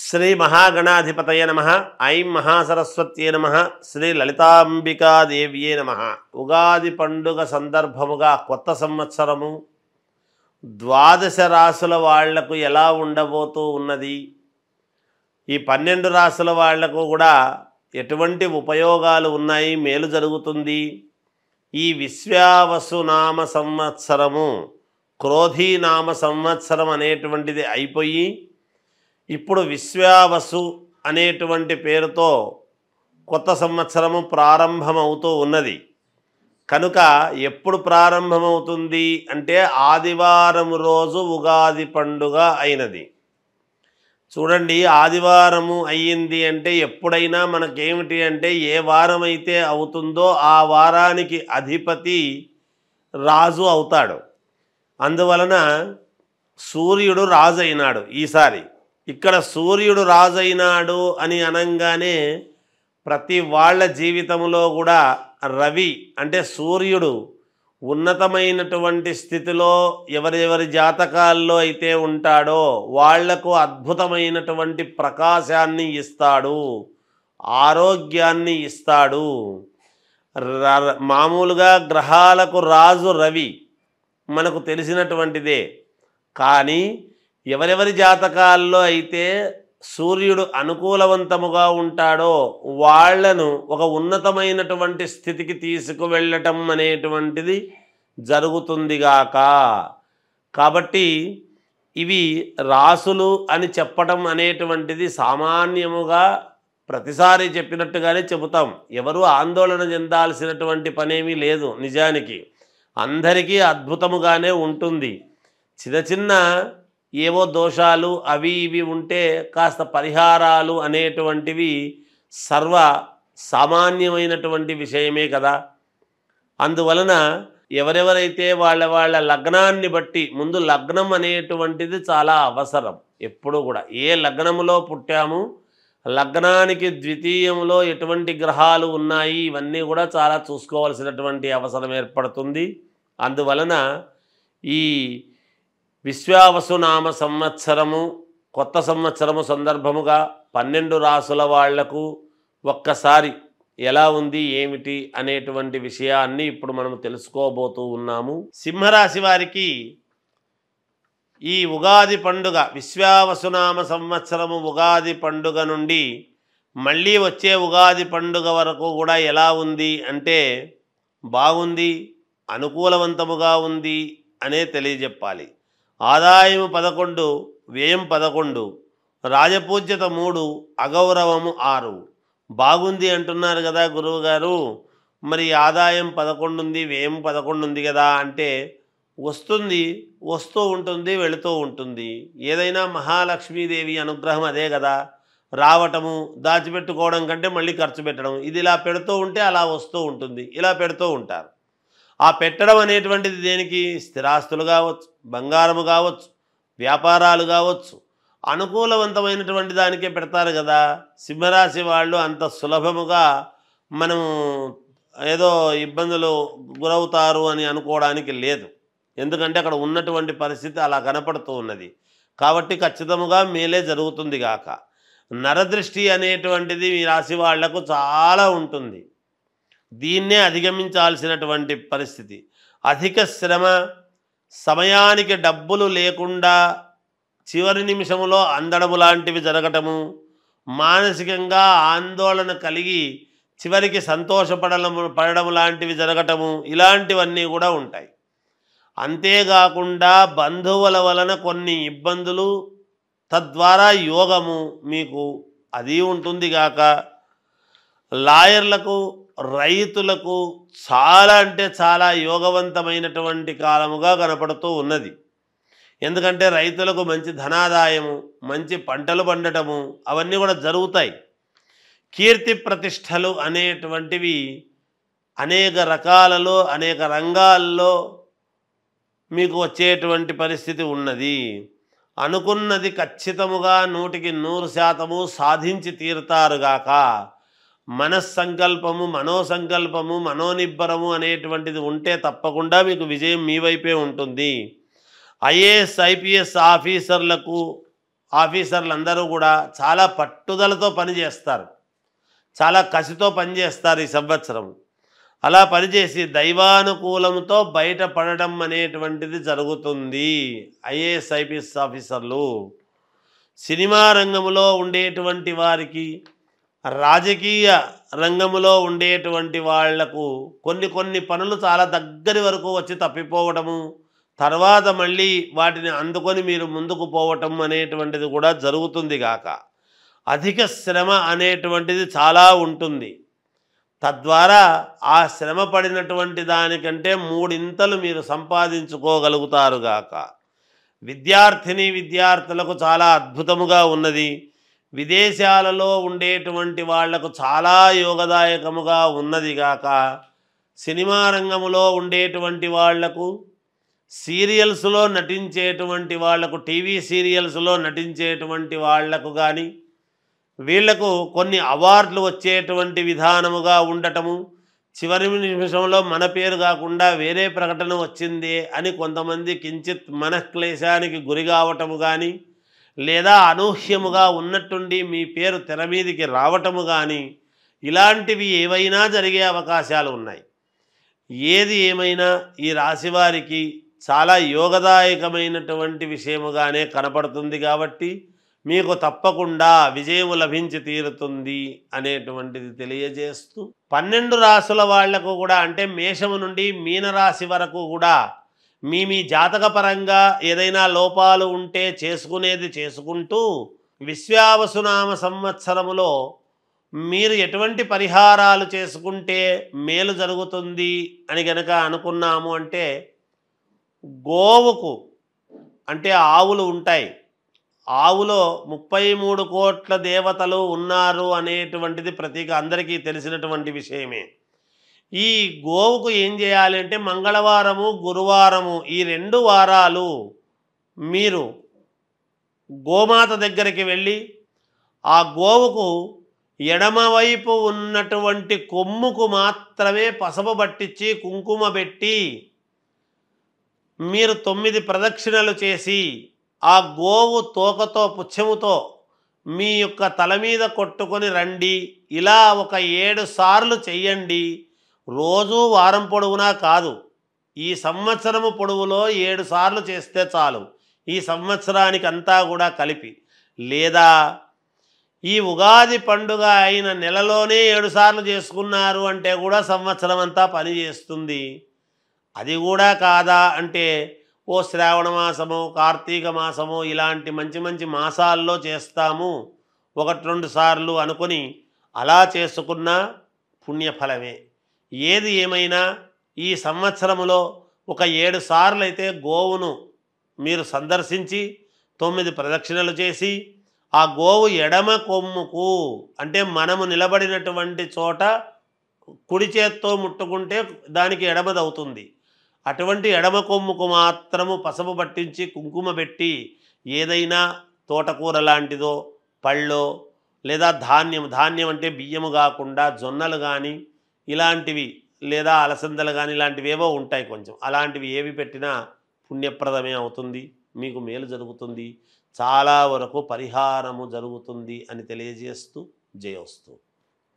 శ్రీ మహాగణాధిపతయ నమః. ఐం మహాసరస్వత్యే నమః. శ్రీ లలితాంబికాదేవ్యే నమః. ఉగాది పండుగ సందర్భముగా కొత్త సంవత్సరము ద్వాదశ రాశుల వాళ్లకు ఎలా ఉండబోతూ ఉన్నది, ఈ 12 రాశుల వాళ్లకు కూడా ఎటువంటి ఉపయోగాలు ఉన్నాయి, మేలు జరుగుతుంది. ఈ విశ్వావసు నామ సంవత్సరము క్రోధీనామ సంవత్సరం అనేటువంటిది అయిపోయి ఇప్పుడు విశ్వావసు అనేటువంటి పేరుతో కొత్త సంవత్సరము ప్రారంభమవుతూ ఉన్నది. కనుక ఎప్పుడు ప్రారంభమవుతుంది అంటే ఆదివారం రోజు ఉగాది పండుగ అయినది. చూడండి, ఆదివారము అయ్యింది అంటే ఎప్పుడైనా మనకేమిటి అంటే ఏ వారం అయితే అవుతుందో ఆ వారానికి అధిపతి రాజు అవుతాడు. అందువలన సూర్యుడు రాజు అయినాడు. ఈసారి ఇక్కడ సూర్యుడు రాజైనాడు అని అనంగానే ప్రతి వాళ్ళ జీవితంలో కూడా రవి అంటే సూర్యుడు ఉన్నతమైనటువంటి స్థితిలో ఎవరెవరి జాతకాల్లో అయితే ఉంటాడో వాళ్లకు అద్భుతమైనటువంటి ప్రకాశాన్ని ఇస్తాడు, ఆరోగ్యాన్ని ఇస్తాడు. మామూలుగా గ్రహాలకు రాజు రవి మనకు తెలిసినటువంటిదే. కానీ ఎవరెవరి జాతకాల్లో అయితే సూర్యుడు అనుకూలవంతముగా ఉంటాడో వాళ్లను ఒక ఉన్నతమైనటువంటి స్థితికి తీసుకువెళ్ళటం అనేటువంటిది జరుగుతుందిగాక. కాబట్టి ఇవి రాసులు అని చెప్పటం అనేటువంటిది సామాన్యముగా ప్రతిసారి చెప్పినట్టుగానే చెబుతాం. ఎవరు ఆందోళన చెందాల్సినటువంటి పనేమీ లేదు. నిజానికి అందరికీ అద్భుతముగానే ఉంటుంది. చిన్న చిన్న ఏవో దోషాలు అవి ఇవి ఉంటే కాస్త పరిహారాలు అనేటువంటివి సర్వ సామాన్యమైనటువంటి విషయమే కదా. అందువలన ఎవరెవరైతే వాళ్ళ లగ్నాన్ని బట్టి, ముందు లగ్నం అనేటువంటిది చాలా అవసరం. ఎప్పుడు కూడా ఏ లగ్నములో పుట్టాము, లగ్నానికి ద్వితీయంలో ఎటువంటి గ్రహాలు ఉన్నాయి, ఇవన్నీ కూడా చాలా చూసుకోవాల్సినటువంటి అవసరం ఏర్పడుతుంది. అందువలన ఈ విశ్వావసు నామ సంవత్సరము కొత్త సంవత్సరము సందర్భముగా 12 రాసుల వాళ్లకు ఒక్కసారి ఎలా ఉంది ఏమిటి అనేటువంటి విషయాన్ని ఇప్పుడు మనం తెలుసుకోబోతూ ఉన్నాము. సింహరాశి వారికి ఈ ఉగాది పండుగ విశ్వావసునామ సంవత్సరము ఉగాది పండుగ నుండి మళ్ళీ వచ్చే ఉగాది పండుగ వరకు కూడా ఎలా ఉంది అంటే బాగుంది, అనుకూలవంతముగా ఉంది అనే తెలియజెప్పాలి. ఆదాయము 11, వ్యయం 11, రాజపూజ్యత 3, అగౌరవము 6. బాగుంది అంటున్నారు కదా గురువుగారు, మరి ఆదాయం 11 ఉంది, వ్యయం 11 ఉంది కదా అంటే వస్తుంది, వస్తూ ఉంటుంది, వెళుతూ ఉంటుంది. ఏదైనా మహాలక్ష్మీదేవి అనుగ్రహం అదే కదా. రావటము, దాచిపెట్టుకోవడం కంటే మళ్ళీ ఖర్చు పెట్టడం, ఇది ఇలా పెడుతూ ఉంటే అలా వస్తూ ఉంటుంది. ఇలా పెడుతూ ఉంటారు. ఆ పెట్టడం అనేటువంటిది దేనికి? స్థిరాస్తులు కావచ్చు, బంగారము కావచ్చు, వ్యాపారాలు కావచ్చు, అనుకూలవంతమైనటువంటి దానికే పెడతారు కదా. సింహరాశి వాళ్ళు అంత సులభముగా మనము ఏదో ఇబ్బందులు గురవుతారు అని అనుకోవడానికి లేదు. ఎందుకంటే అక్కడ ఉన్నటువంటి పరిస్థితి అలా కనపడుతూ ఉన్నది. కాబట్టి ఖచ్చితముగా మేలే జరుగుతుంది గాక. నరదృష్టి అనేటువంటిది మీ రాశి వాళ్లకు చాలా ఉంటుంది. దీన్నే అధిగమించాల్సినటువంటి పరిస్థితి. అధిక శ్రమ, సమయానికి డబ్బులు లేకుండా చివరి నిమిషంలో అందడము లాంటివి జరగటము, మానసికంగా ఆందోళన కలిగి చివరికి పడడం లాంటివి జరగటము, ఇలాంటివన్నీ కూడా ఉంటాయి. అంతేకాకుండా బంధువుల వలన కొన్ని ఇబ్బందులు, తద్వారా యోగము మీకు అది ఉంటుంది గాక. లాయర్లకు, రైతులకు చాలా అంటే చాలా యోగవంతమైనటువంటి కాలముగా కనపడుతూ ఉన్నది. ఎందుకంటే రైతులకు మంచి ధనాదాయము, మంచి పంటలు పండటము అవన్నీ కూడా జరుగుతాయి. కీర్తి ప్రతిష్టలు అనేటువంటివి అనేక రకాలలో, అనేక రంగాల్లో మీకు వచ్చేటువంటి పరిస్థితి ఉన్నది. అనుకున్నది ఖచ్చితముగా 100% సాధించి తీరుతారుగాక. మనస్సంకల్పము, మనోసంకల్పము, మనోనిబ్బరము అనేటువంటిది ఉంటే తప్పకుండా మీకు విజయం మీ వైపే ఉంటుంది. ఐఏఎస్, ఐపీఎస్ ఆఫీసర్లకు ఆఫీసర్లందరూ కూడా చాలా పట్టుదలతో పనిచేస్తారు, చాలా కసితో పనిచేస్తారు ఈ సంవత్సరం. అలా పనిచేసి దైవానుకూలంతో బయటపడడం అనేటువంటిది జరుగుతుంది. ఐఏఎస్ ఐపీఎస్ ఆఫీసర్లు, సినిమా రంగంలో ఉండేటువంటి వారికి, రాజకీయ రంగంలో ఉండేటువంటి వాళ్లకు కొన్ని పనులు చాలా దగ్గరి వరకు వచ్చి తప్పిపోవడము, తర్వాత మళ్ళీ వాటిని అందుకొని మీరు ముందుకు పోవటం అనేటువంటిది కూడా జరుగుతుంది గాక అధిక శ్రమ అనేటువంటిది చాలా ఉంటుంది. తద్వారా ఆ శ్రమ పడినటువంటి దానికంటే మూడింతలు మీరు సంపాదించుకోగలుగుతారు గాక. విద్యార్థులకు చాలా అద్భుతముగా ఉన్నది. విదేశాలలో ఉండేటువంటి వాళ్లకు చాలా యోగదాయకముగా ఉన్నది గాక. సినిమా రంగంలో ఉండేటువంటి వాళ్లకు, సీరియల్స్లో నటించేటువంటి వాళ్లకు, టీవీ సీరియల్స్లో నటించేటువంటి వాళ్లకు కానీ వీళ్లకు కొన్ని అవార్డులు వచ్చేటువంటి విధానముగా ఉండటము, చివరి నిమిషంలో మన పేరు కాకుండా వేరే ప్రకటన వచ్చిందే అని కొంతమంది కించిత్ మనఃక్లేశానికి గురి కావటము కానీ, లేదా అనూహ్యముగా ఉన్నట్టుండి మీ పేరు తెర మీదికి రావటము కానీ, ఇలాంటివి ఏవైనా జరిగే అవకాశాలు ఉన్నాయి. ఏది ఏమైనా ఈ రాశివారికి చాలా యోగదాయకమైనటువంటి విషయముగానే కనపడుతుంది కాబట్టి మీకు తప్పకుండా విజయము లభించి తీరుతుంది అనేటువంటిది తెలియజేస్తూ, 12 రాశుల వాళ్లకు కూడా అంటే మేషము నుండి మీనరాశి వరకు కూడా మీ జాతకపరంగా ఏదైనా లోపాలు ఉంటే చేసుకునేది చేసుకుంటూ, విశ్వావసునామ సంవత్సరములో మీరు ఎటువంటి పరిహారాలు చేసుకుంటే మేలు జరుగుతుంది అని గనక అనుకున్నాము అంటే, గోవుకు అంటే ఆవులు ఉంటాయి, ఆవులో 33 కోట్ల దేవతలు ఉన్నారు అనేటువంటిది ప్రతీక అందరికీ తెలిసినటువంటి విషయమే. ఈ గోవుకు ఏం చేయాలి అంటే మంగళవారము, గురువారము ఈ 2 వారాలు మీరు గోమాత దగ్గరికి వెళ్ళి ఆ గోవుకు ఎడమవైపు ఉన్నటువంటి కొమ్ముకు మాత్రమే పసుపు పట్టించి కుంకుమ పెట్టి మీరు 9 ప్రదక్షిణలు చేసి ఆ గోవు తోకతో పుచ్చముతో మీ యొక్క తల మీద కొట్టుకొని రండి. ఇలా ఒక 7 సార్లు చెయ్యండి. రోజు వారం పొడవునా కాదు, ఈ సంవత్సరము పొడవులో 7 సార్లు చేస్తే చాలు, ఈ సంవత్సరానికి అంతా కూడా కలిపి. లేదా ఈ ఉగాది పండుగ అయిన నెలలోనే 7 సార్లు చేసుకున్నారు అంటే కూడా సంవత్సరం అంతా పని చేస్తుంది. అది కూడా కాదా అంటే ఓ శ్రావణ మాసము, కార్తీక మాసము ఇలాంటి మంచి మాసాల్లో చేస్తాము 1-2 సార్లు అనుకొని అలా చేసుకున్న పుణ్యఫలమే. ఏది ఏమైనా ఈ సంవత్సరములో ఒక 7 సార్లు అయితే గోవును మీరు సందర్శించి 9 ప్రదక్షిణలు చేసి ఆ గోవు ఎడమ కొమ్ముకు అంటే మనము నిలబడినటువంటి చోట కుడి చేత్తో ముట్టుకుంటే దానికి ఎడమదవుతుంది, అటువంటి ఎడమ కొమ్ముకు మాత్రము పసుపు పట్టించి కుంకుమ పెట్టి ఏదైనా తోటకూర లాంటిదో, పళ్ళో లేదా ధాన్యం అంటే బియ్యము కాకుండా జొన్నలు కానీ ఇలాంటివి, లేదా అలసందలు కానీ ఇలాంటివి ఏవో ఉంటాయి కొంచెం, అలాంటివి ఏవి పెట్టినా పుణ్యప్రదమే అవుతుంది, మీకు మేలు జరుగుతుంది, చాలా వరకు పరిహారము జరుగుతుంది అని తెలియజేస్తూ జయోస్తు.